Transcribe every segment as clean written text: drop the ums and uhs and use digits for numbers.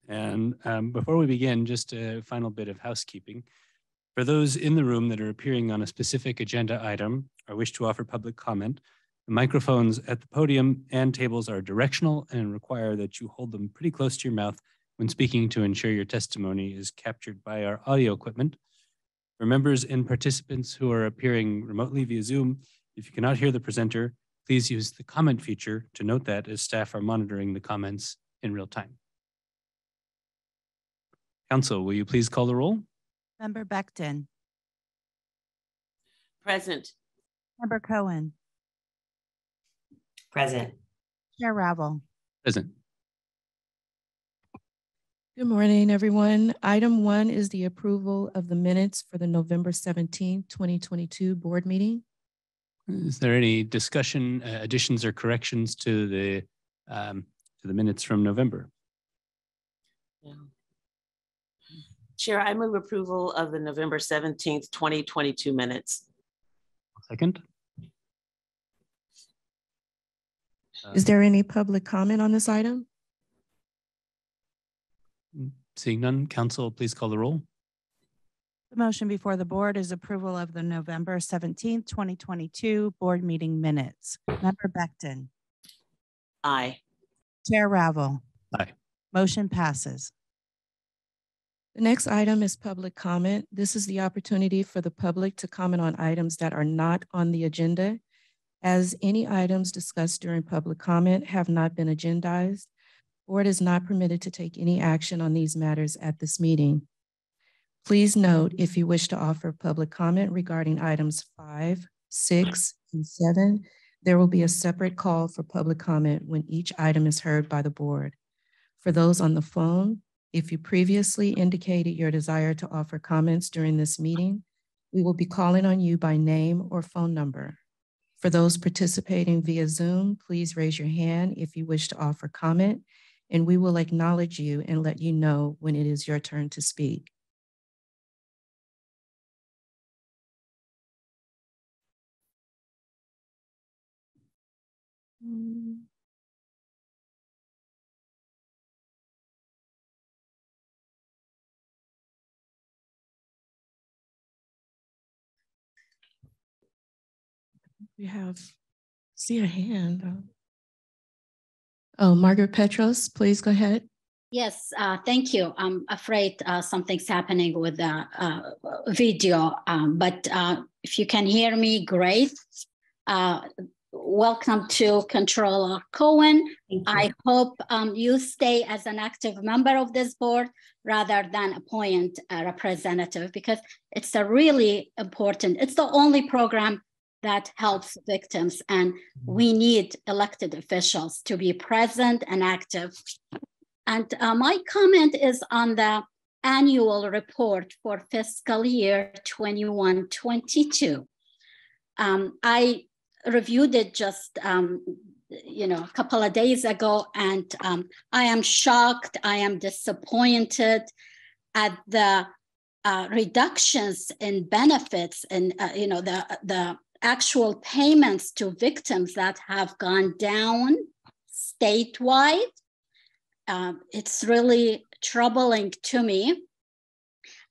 And before we begin, just a final bit of housekeeping. For those in the room that are appearing on a specific agenda item or wish to offer public comment, the microphones at the podium and tables are directional and require that you hold them pretty close to your mouth when speaking to ensure your testimony is captured by our audio equipment. For members and participants who are appearing remotely via Zoom, if you cannot hear the presenter, please use the comment feature to note that as staff are monitoring the comments in real time. Council, will you please call the roll? Member Becton. Present. Member Cohen. Present. Chair Ravel. Present. Good morning, everyone. Item 1 is the approval of the minutes for the November 17, 2022 board meeting. Is there any discussion, additions or corrections to the minutes from November? Yeah. Chair, I move approval of the November 17th, 2022 minutes. Second. Is there any public comment on this item? Seeing none, Council, please call the roll. The motion before the board is approval of the November 17th, 2022 board meeting minutes. Member Becton. Aye. Chair Ravel. Aye. Motion passes. The next item is public comment. This is the opportunity for the public to comment on items that are not on the agenda. As any items discussed during public comment have not been agendized, the board is not permitted to take any action on these matters at this meeting. Please note, if you wish to offer public comment regarding items 5, 6, and 7, there will be a separate call for public comment when each item is heard by the board. For those on the phone, if you previously indicated your desire to offer comments during this meeting, we will be calling on you by name or phone number. For those participating via Zoom, please raise your hand if you wish to offer comment, and we will acknowledge you and let you know when it is your turn to speak. We see a hand. Oh, Margaret Petros, please go ahead. Yes, thank you. I'm afraid something's happening with the video, but if you can hear me, great. Welcome to Controller Cohen. I hope you stay as an active member of this board rather than appoint a representative, because it's a really important, it's the only program that helps victims, and we need elected officials to be present and active. And my comment is on the annual report for fiscal year 21-22. I reviewed it just a couple of days ago, and I am shocked, I am disappointed at the reductions in benefits and the actual payments to victims that have gone down statewide. It's really troubling to me.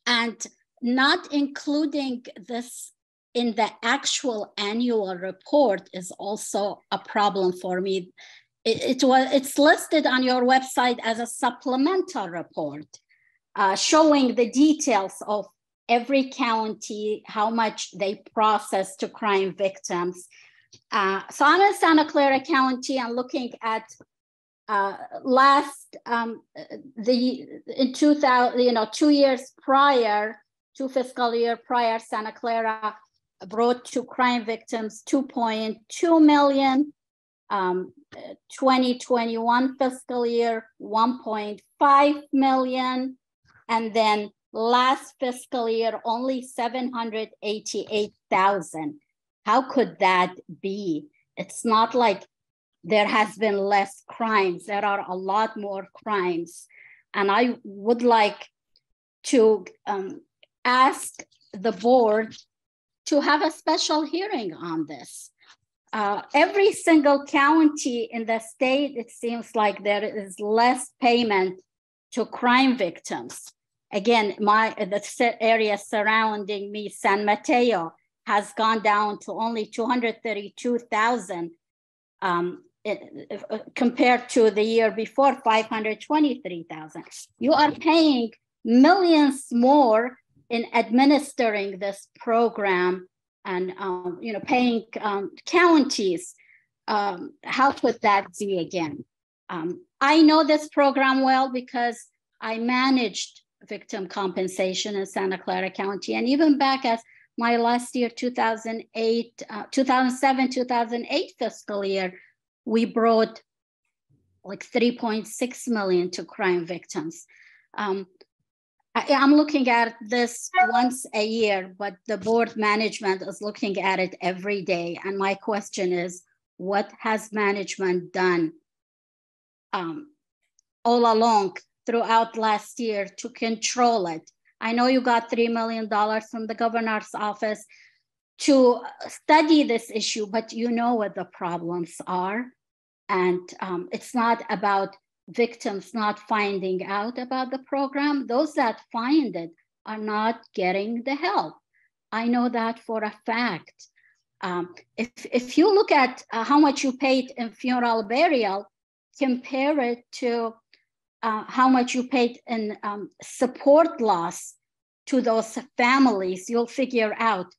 And not including this in the actual annual report is also a problem for me. It's listed on your website as a supplemental report, showing the details of every county, how much they process to crime victims. So I'm in Santa Clara County and looking at in 2000, 2 years prior, 2 fiscal year prior, Santa Clara brought to crime victims 2.2 million. 2021 fiscal year, 1.5 million. And then last fiscal year, only 788,000. How could that be? It's not like there has been less crimes. There are a lot more crimes. And I would like to ask the board to have a special hearing on this. Every single county in the state, it seems like there is less payment to crime victims. Again, the area surrounding me, San Mateo, has gone down to only 232,000 compared to the year before, 523,000. You are paying millions more in administering this program and paying counties. How could that be again? I know this program well because I managed victim compensation in Santa Clara County, and even back as my last year, 2007-2008 fiscal year, we brought like 3.6 million to crime victims. I'm looking at this once a year, but the board management is looking at it every day. And my question is, what has management done all along throughout last year to control it? I know you got $3 million from the governor's office to study this issue, but you know what the problems are. And it's not about victims not finding out about the program. Those that find it are not getting the help. I know that for a fact. If you look at how much you paid in funeral burial, compare it to how much you paid in support loss to those families, you'll figure out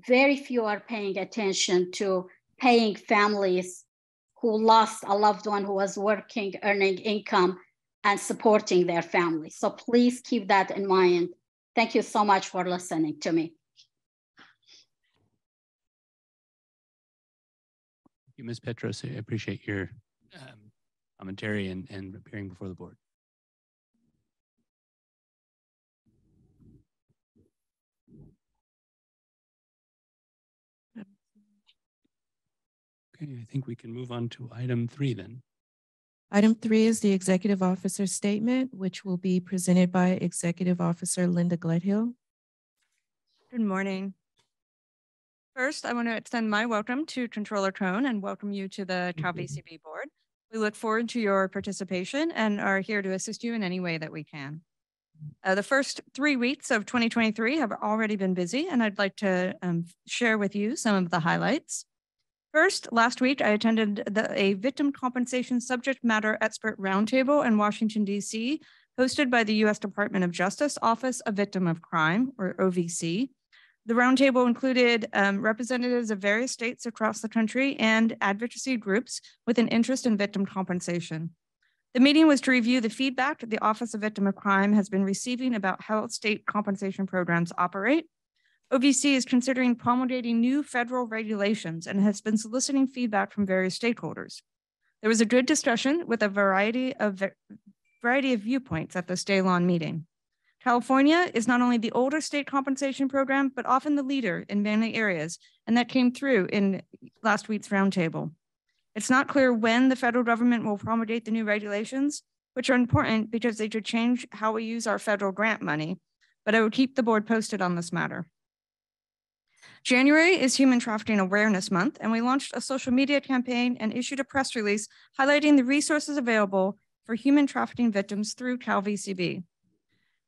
very few are paying attention to paying families who lost a loved one who was working, earning income, and supporting their family. So please keep that in mind. Thank you so much for listening to me. Thank you, Ms. Petros. I appreciate your commentary and appearing before the board. Okay, I think we can move on to item 3 then. Item 3 is the Executive Officer Statement, which will be presented by Executive Officer Linda Gledhill. Good morning. First, I want to extend my welcome to Controller Cohn and welcome you to the Cal VCB board. We look forward to your participation and are here to assist you in any way that we can. The first 3 weeks of 2023 have already been busy, and I'd like to share with you some of the highlights. First, last week, I attended a victim compensation subject matter expert roundtable in Washington, D.C., hosted by the U.S. Department of Justice Office of Victim of Crime, or OVC. The roundtable included representatives of various states across the country and advocacy groups with an interest in victim compensation. The meeting was to review the feedback the Office of Victim of Crime has been receiving about how state compensation programs operate. OVC is considering promulgating new federal regulations and has been soliciting feedback from various stakeholders. There was a good discussion with a variety of viewpoints at this day-long meeting. California is not only the older state compensation program, but often the leader in many areas, and that came through in last week's roundtable. It's not clear when the federal government will promulgate the new regulations, which are important because they could change how we use our federal grant money, but I will keep the board posted on this matter. January is Human Trafficking Awareness Month, and we launched a social media campaign and issued a press release highlighting the resources available for human trafficking victims through Cal VCB.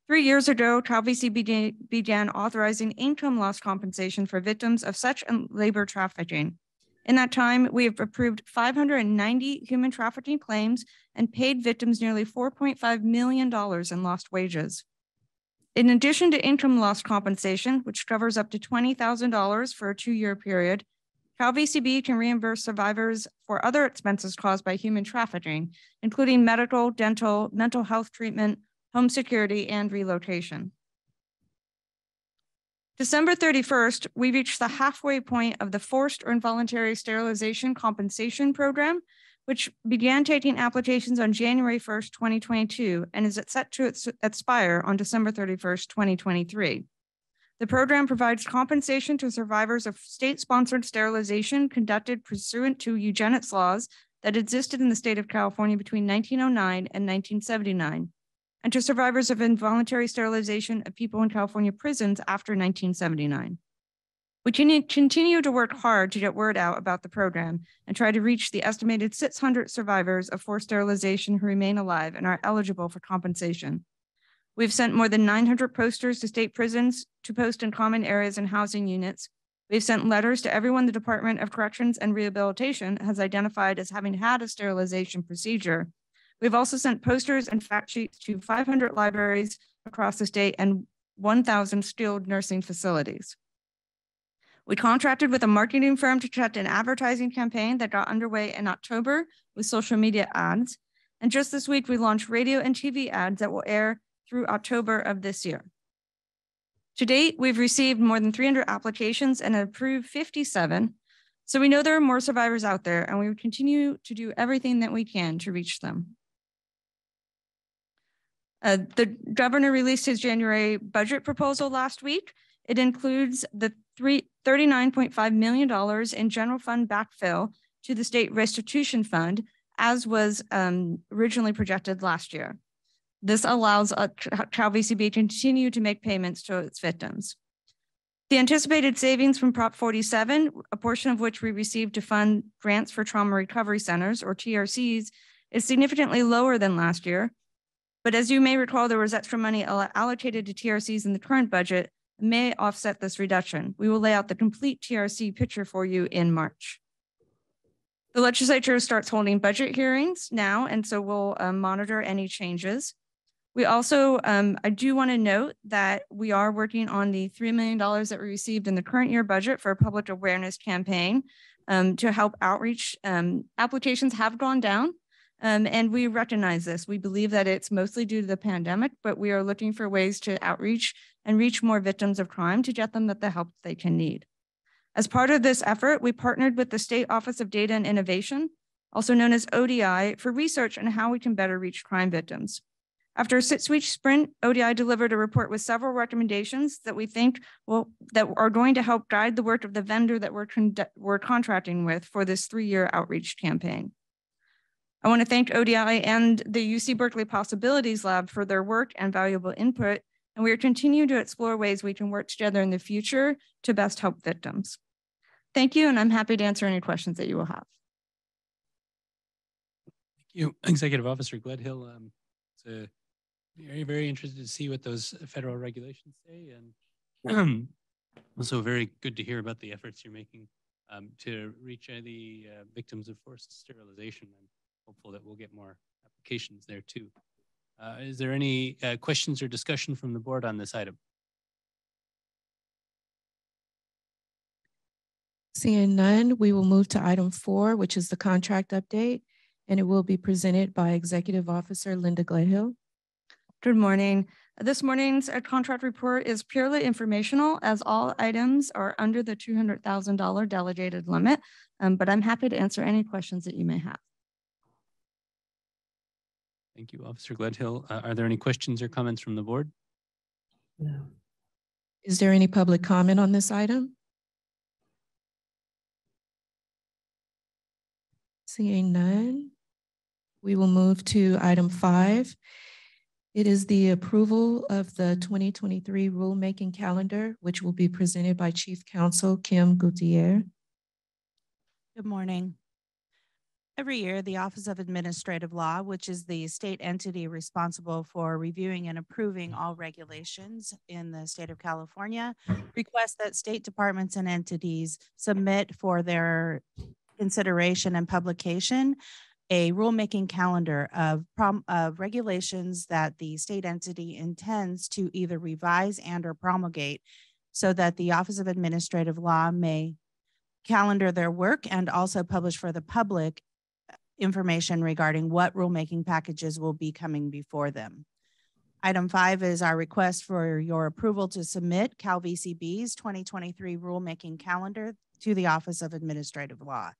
3 years ago, Cal VCB began authorizing income loss compensation for victims of sex and labor trafficking. In that time, we have approved 590 human trafficking claims and paid victims nearly $4.5 million in lost wages. In addition to income loss compensation, which covers up to $20,000 for a 2-year period, Cal VCB can reimburse survivors for other expenses caused by human trafficking, including medical, dental, mental health treatment, home security, and relocation. December 31st, we reached the halfway point of the Forced or Involuntary Sterilization Compensation Program, which began taking applications on January 1st, 2022, and is set to expire on December 31st, 2023. The program provides compensation to survivors of state-sponsored sterilization conducted pursuant to eugenics laws that existed in the state of California between 1909 and 1979, and to survivors of involuntary sterilization of people in California prisons after 1979. We continue to work hard to get word out about the program and try to reach the estimated 600 survivors of forced sterilization who remain alive and are eligible for compensation. We've sent more than 900 posters to state prisons to post in common areas and housing units. We've sent letters to everyone the Department of Corrections and Rehabilitation has identified as having had a sterilization procedure. We've also sent posters and fact sheets to 500 libraries across the state and 1,000 skilled nursing facilities. We contracted with a marketing firm to conduct an advertising campaign that got underway in October with social media ads. And just this week, we launched radio and TV ads that will air through October of this year. To date, we've received more than 300 applications and approved 57. So we know there are more survivors out there, and we will continue to do everything that we can to reach them. The governor released his January budget proposal last week. It includes the $39.5 million in general fund backfill to the state restitution fund, as was originally projected last year. This allows Cal VCB to continue to make payments to its victims. The anticipated savings from Prop 47, a portion of which we received to fund grants for trauma recovery centers, or TRCs, is significantly lower than last year. But as you may recall, there was extra money allocated to TRCs in the current budget and may offset this reduction. We will lay out the complete TRC picture for you in March. The legislature starts holding budget hearings now, and so we'll monitor any changes. We also, I do want to note that we are working on the $3 million that we received in the current year budget for a public awareness campaign to help outreach. Applications have gone down, and we recognize this. We believe that it's mostly due to the pandemic, but we are looking for ways to outreach and reach more victims of crime to get them the help they can need. As part of this effort, we partnered with the State Office of Data and Innovation, also known as ODI, for research on how we can better reach crime victims. After a 6-week sprint, ODI delivered a report with several recommendations that we think that are going to help guide the work of the vendor that we're contracting with for this 3-year outreach campaign. I want to thank ODI and the UC Berkeley Possibilities Lab for their work and valuable input, and we are continuing to explore ways we can work together in the future to best help victims. Thank you, and I'm happy to answer any questions that you will have. Thank you, Executive Officer Gledhill. It's very, very interested to see what those federal regulations say, and also very good to hear about the efforts you're making to reach the victims of forced sterilization, and hopeful that we'll get more applications there too. Is there any questions or discussion from the board on this item? Seeing none, we will move to item 4, which is the contract update, and it will be presented by Executive Officer Linda Gledhill. Good morning. This morning's contract report is purely informational, as all items are under the $200,000 delegated limit, but I'm happy to answer any questions that you may have. Thank you, Officer Gledhill. Are there any questions or comments from the board? No. Is there any public comment on this item? Seeing none, we will move to item 5. It is the approval of the 2023 rulemaking calendar, which will be presented by Chief Counsel Kim Gutierrez. Good morning. Every year, the Office of Administrative Law, which is the state entity responsible for reviewing and approving all regulations in the state of California, requests that state departments and entities submit for their consideration and publication a rulemaking calendar of regulations that the state entity intends to either revise and or promulgate, so that the Office of Administrative Law may calendar their work and also publish for the public information regarding what rulemaking packages will be coming before them. Item 5 is our request for your approval to submit Cal VCB's 2023 rulemaking calendar to the Office of Administrative Law.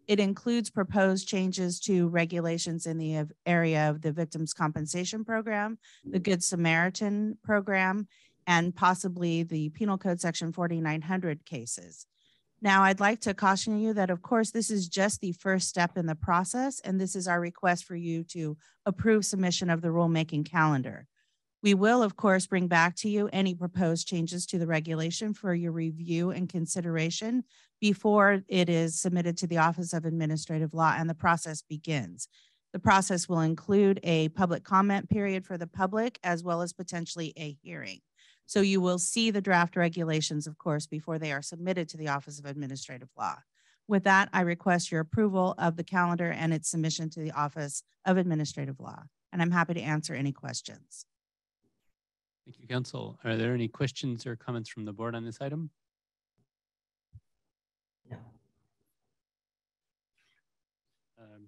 It includes proposed changes to regulations in the area of the Victims' Compensation Program, the Good Samaritan Program, and possibly the Penal Code Section 4900 cases. Now, I'd like to caution you that, of course, this is just the first step in the process, and this is our request for you to approve submission of the rulemaking calendar. We will, of course, bring back to you any proposed changes to the regulation for your review and consideration before it is submitted to the Office of Administrative Law and the process begins. The process will include a public comment period for the public as well as potentially a hearing. So you will see the draft regulations, of course, before they are submitted to the Office of Administrative Law. With that, I request your approval of the calendar and its submission to the Office of Administrative Law. And I'm happy to answer any questions. Thank you, Council. Are there any questions or comments from the board on this item? No.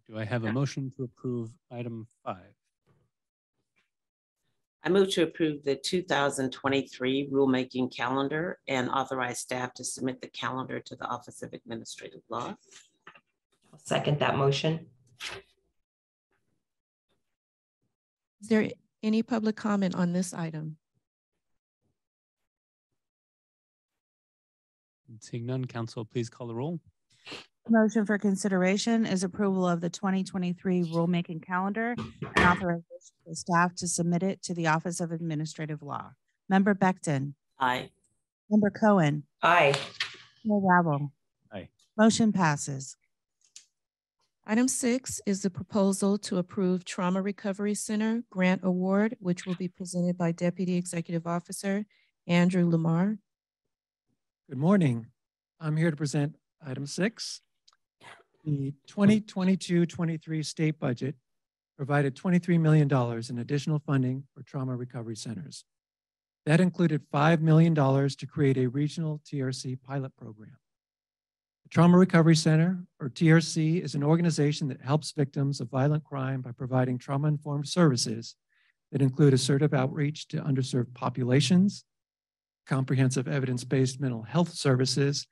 Do I have a motion to approve item 5? I move to approve the 2023 rulemaking calendar and authorize staff to submit the calendar to the Office of Administrative Law. I'll second that motion. Is there any public comment on this item? Seeing none, Council, please call the roll. Motion for consideration is approval of the 2023 rulemaking calendar and authorization for staff to submit it to the Office of Administrative Law. Member Becton. Aye. Member Cohen. Aye. Mayor Ravel. Aye. Motion passes. Item 6 is the proposal to approve Trauma Recovery Center Grant Award, which will be presented by Deputy Executive Officer Andrew Lamar. Good morning. I'm here to present item 6. The 2022-23 state budget provided $23 million in additional funding for trauma recovery centers. That included $5 million to create a regional TRC pilot program. The Trauma Recovery Center, or TRC, is an organization that helps victims of violent crime by providing trauma-informed services that include assertive outreach to underserved populations, comprehensive evidence-based mental health services,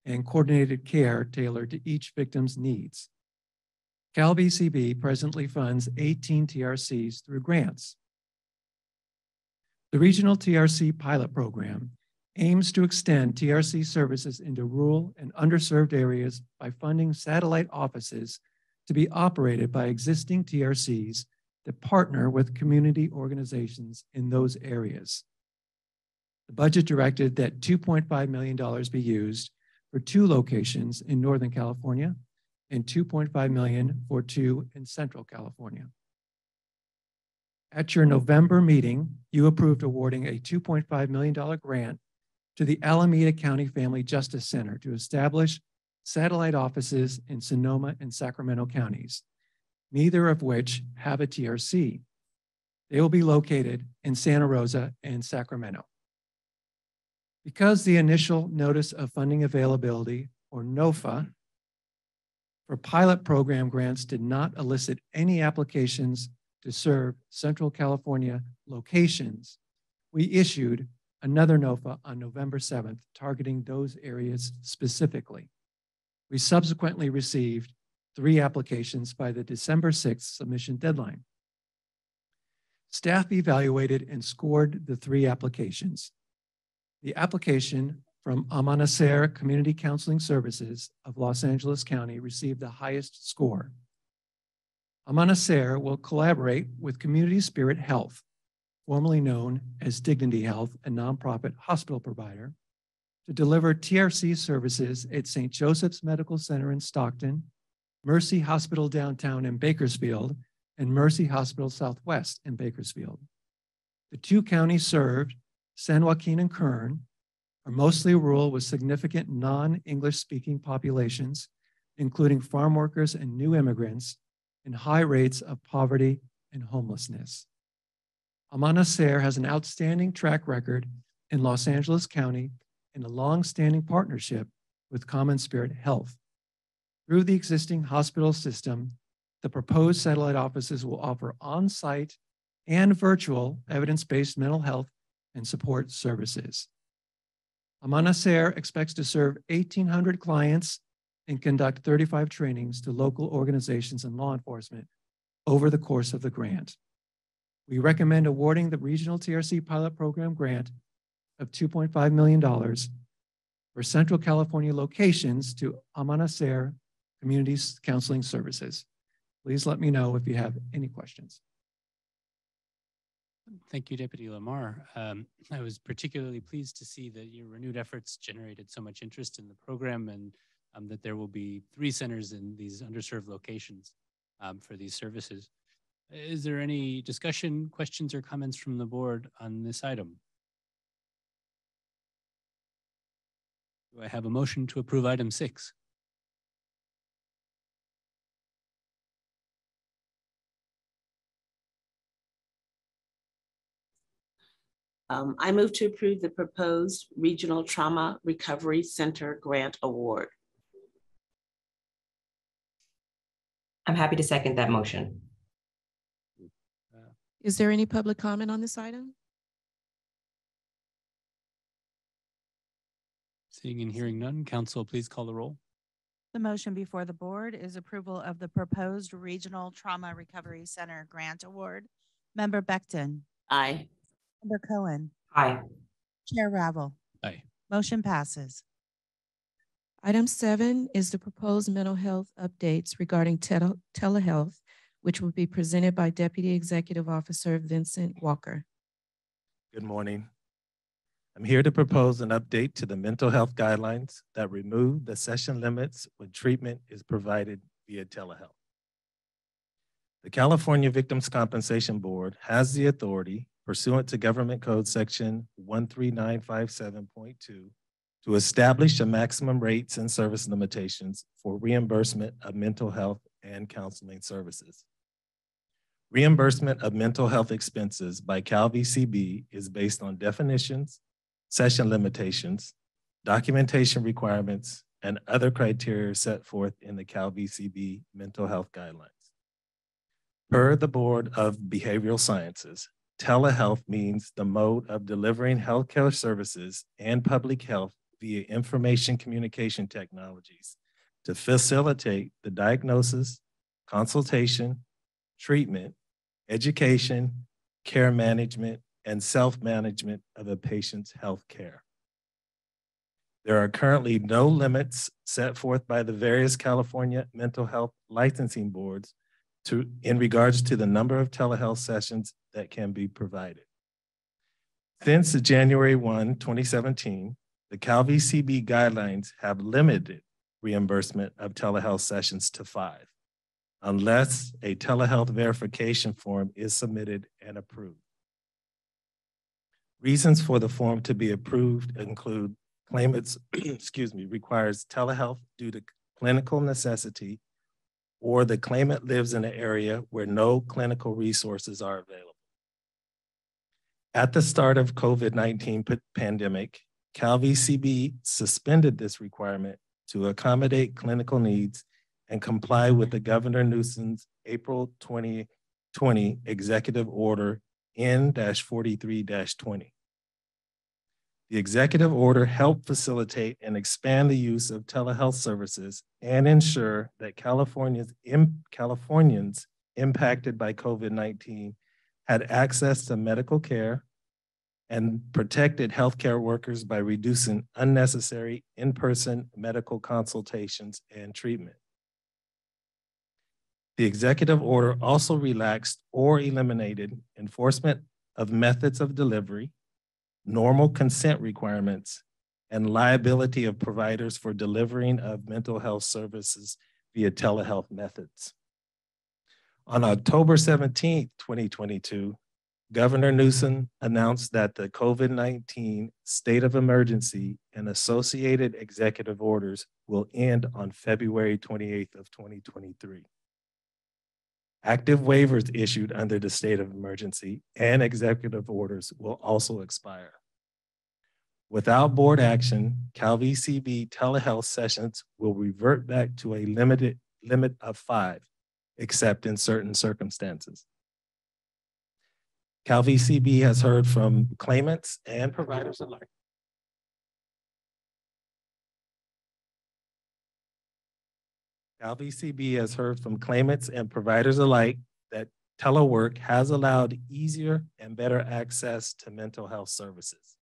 and coordinated care tailored to each victim's needs. CalVCB presently funds 18 TRCs through grants. The Regional TRC Pilot Program aims to extend TRC services into rural and underserved areas by funding satellite offices to be operated by existing TRCs that partner with community organizations in those areas. The budget directed that $2.5 million be used for 2 locations in Northern California and $2.5 million for 2 in Central California. At your November meeting, you approved awarding a $2.5 million grant to the Alameda County Family Justice Center to establish satellite offices in Sonoma and Sacramento counties, neither of which have a TRC. They will be located in Santa Rosa and Sacramento. Because the initial Notice of Funding Availability, or NOFA, for pilot program grants did not elicit any applications to serve Central California locations, we issued another NOFA on November 7th, targeting those areas specifically. We subsequently received 3 applications by the December 6th submission deadline. Staff evaluated and scored the 3 applications. The application from Amanacer Community Counseling Services of Los Angeles County received the highest score. Amanacer will collaborate with Community Spirit Health, formerly known as Dignity Health, a nonprofit hospital provider, to deliver TRC services at St. Joseph's Medical Center in Stockton, Mercy Hospital Downtown in Bakersfield, and Mercy Hospital Southwest in Bakersfield. The 2 counties served, San Joaquin and Kern, are mostly rural with significant non-English speaking populations, including farm workers and new immigrants, and high rates of poverty and homelessness. Amanacer has an outstanding track record in Los Angeles County and a long-standing partnership with Common Spirit Health. Through the existing hospital system, the proposed satellite offices will offer on-site and virtual evidence-based mental health and support services. Amanacer expects to serve 1,800 clients and conduct 35 trainings to local organizations and law enforcement over the course of the grant. We recommend awarding the Regional TRC Pilot Program grant of $2.5 million for Central California locations to Amanacer Community Counseling Services. Please let me know if you have any questions. Thank you, Deputy Lamar. I was particularly pleased to see that your renewed efforts generated so much interest in the program, and that there will be 3 centers in these underserved locations for these services. Is there any discussion, questions, or comments from the board on this item? Do I have a motion to approve item 6? I move to approve the proposed Regional Trauma Recovery Center Grant Award. I'm happy to second that motion. Is there any public comment on this item? Seeing and hearing none, council, please call the roll. The motion before the board is approval of the proposed Regional Trauma Recovery Center Grant Award. Member Becton. Aye. Member Cohen. Aye. Chair Ravel. Aye. Motion passes. Item 7 is the proposed mental health updates regarding telehealth, which will be presented by Deputy Executive Officer Vincent Walker. Good morning. I'm here to propose an update to the mental health guidelines that remove the session limits when treatment is provided via telehealth. The California Victims' Compensation Board has the authority, pursuant to Government Code Section 13957.2, to establish the maximum rates and service limitations for reimbursement of mental health and counseling services. Reimbursement of mental health expenses by CalVCB is based on definitions, session limitations, documentation requirements, and other criteria set forth in the CalVCB mental health guidelines. Per the Board of Behavioral Sciences, telehealth means the mode of delivering healthcare services and public health via information communication technologies to facilitate the diagnosis, consultation, treatment, education, care management, and self-management of a patient's health care. There are currently no limits set forth by the various California mental health licensing boards in regards to the number of telehealth sessions that can be provided. Since January 1, 2017, the CalVCB guidelines have limited reimbursement of telehealth sessions to 5, unless a telehealth verification form is submitted and approved. Reasons for the form to be approved include claimants, requires telehealth due to clinical necessity, or the claimant lives in an area where no clinical resources are available. At the start of COVID-19 pandemic, CalVCB suspended this requirement to accommodate clinical needs and comply with the Governor Newsom's April 2020 Executive Order N-43-20. The executive order helped facilitate and expand the use of telehealth services and ensure that Californians impacted by COVID-19 had access to medical care and protected healthcare workers by reducing unnecessary in-person medical consultations and treatment. The executive order also relaxed or eliminated enforcement of methods of delivery, normal consent requirements, and liability of providers for delivering of mental health services via telehealth methods. On October 17, 2022, Governor Newsom announced that the COVID-19 state of emergency and associated executive orders will end on February 28th of 2023. Active waivers issued under the state of emergency and executive orders will also expire. Without board action, CalVCB telehealth sessions will revert back to a limit of 5, except in certain circumstances. CalVCB has heard from claimants and providers alike. CalVCB has heard from claimants and providers alike that telework has allowed easier and better access to mental health services.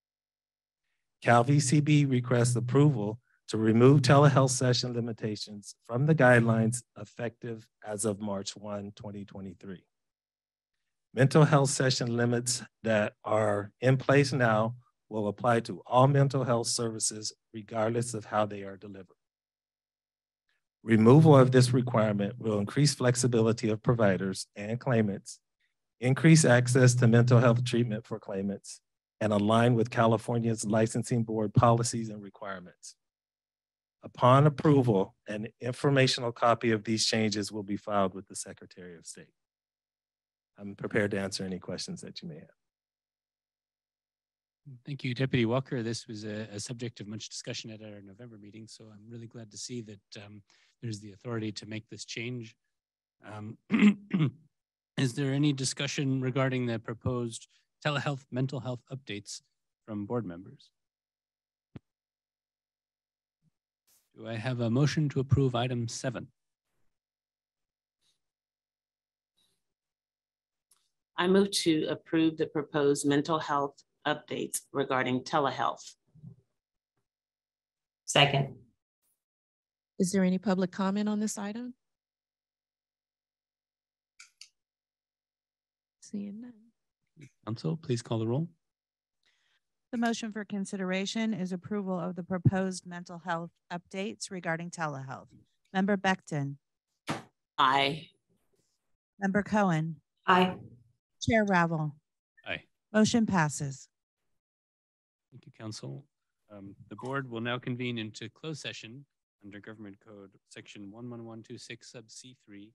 CalVCB requests approval to remove telehealth session limitations from the guidelines effective as of March 1, 2023. Mental health session limits that are in place now will apply to all mental health services regardless of how they are delivered. Removal of this requirement will increase flexibility of providers and claimants, increase access to mental health treatment for claimants, and align with California's licensing board policies and requirements. Upon approval, an informational copy of these changes will be filed with the Secretary of State. I'm prepared to answer any questions that you may have. Thank you, Deputy Walker. This was a subject of much discussion at our November meeting, so I'm really glad to see that there's the authority to make this change. Is there any discussion regarding the proposed telehealth mental health updates from board members? Do I have a motion to approve item 7? I move to approve the proposed mental health updates regarding telehealth. Second. Is there any public comment on this item? Seeing none. Council, please call the roll. The motion for consideration is approval of the proposed mental health updates regarding telehealth. Member Becton. Aye. Member Cohen. Aye. Chair Ravel. Aye. Motion passes. Thank you, Council. The board will now convene into closed session under Government Code Section 11126 sub C3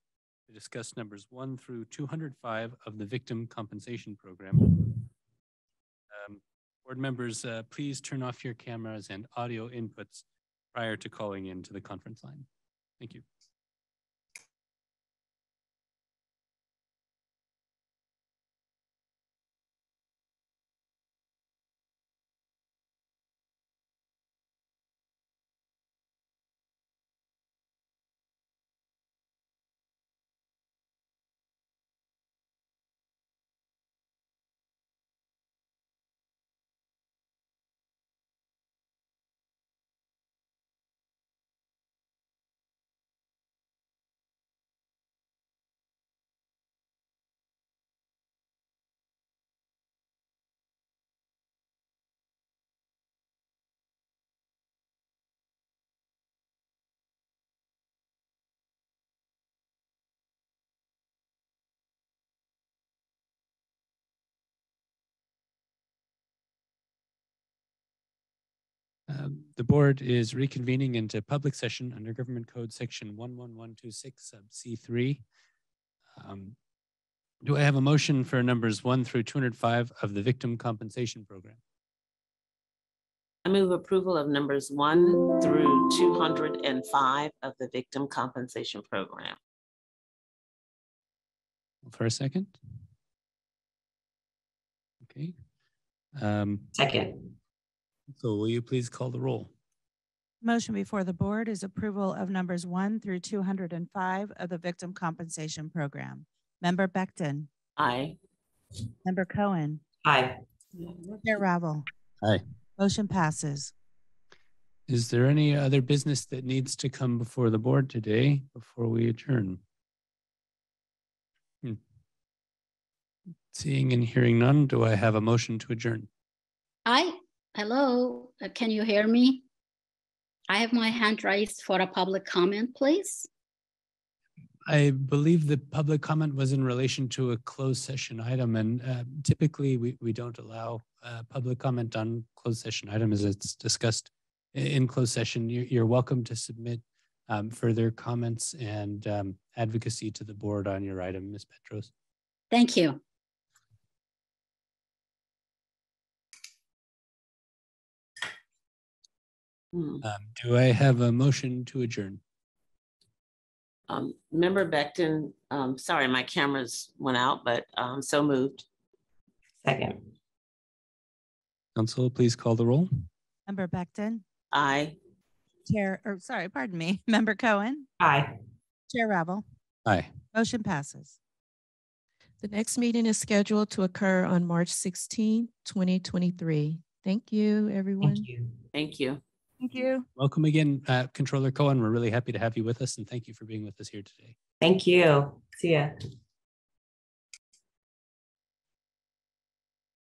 to discuss numbers 1 through 205 of the Victim Compensation Program. Board members, please turn off your cameras and audio inputs prior to calling into the conference line. Thank you. The board is reconvening into public session under Government Code Section 11126 sub C3. Do I have a motion for numbers 1 through 205 of the Victim Compensation Program? I move approval of numbers 1 through 205 of the Victim Compensation Program. For a second. Okay. Second. So will you please call the roll? Motion before the board is approval of numbers 1 through 205 of the Victim Compensation Program. Member Becton. Aye. Member Cohen. Aye. Chair Ravel. Aye. Motion passes. Is there any other business that needs to come before the board today before we adjourn? Seeing and hearing none, do I have a motion to adjourn? Hello, can you hear me? I have my hand raised for a public comment, please. I believe the public comment was in relation to a closed session item, and typically we don't allow public comment on closed session item as it's discussed in closed session. You're welcome to submit further comments and advocacy to the board on your item, Ms. Petros. Thank you. Do I have a motion to adjourn? Member Becton, sorry, my cameras went out, but so moved. Second. Council, please call the roll. Member Becton. Aye. Pardon me. Member Cohen. Aye. Chair Ravel. Aye. Motion passes. The next meeting is scheduled to occur on March 16, 2023. Thank you, everyone. Thank you. Thank you. Thank you. Welcome again, Controller Cohen. We're really happy to have you with us, and thank you for being with us here today. Thank you. See ya.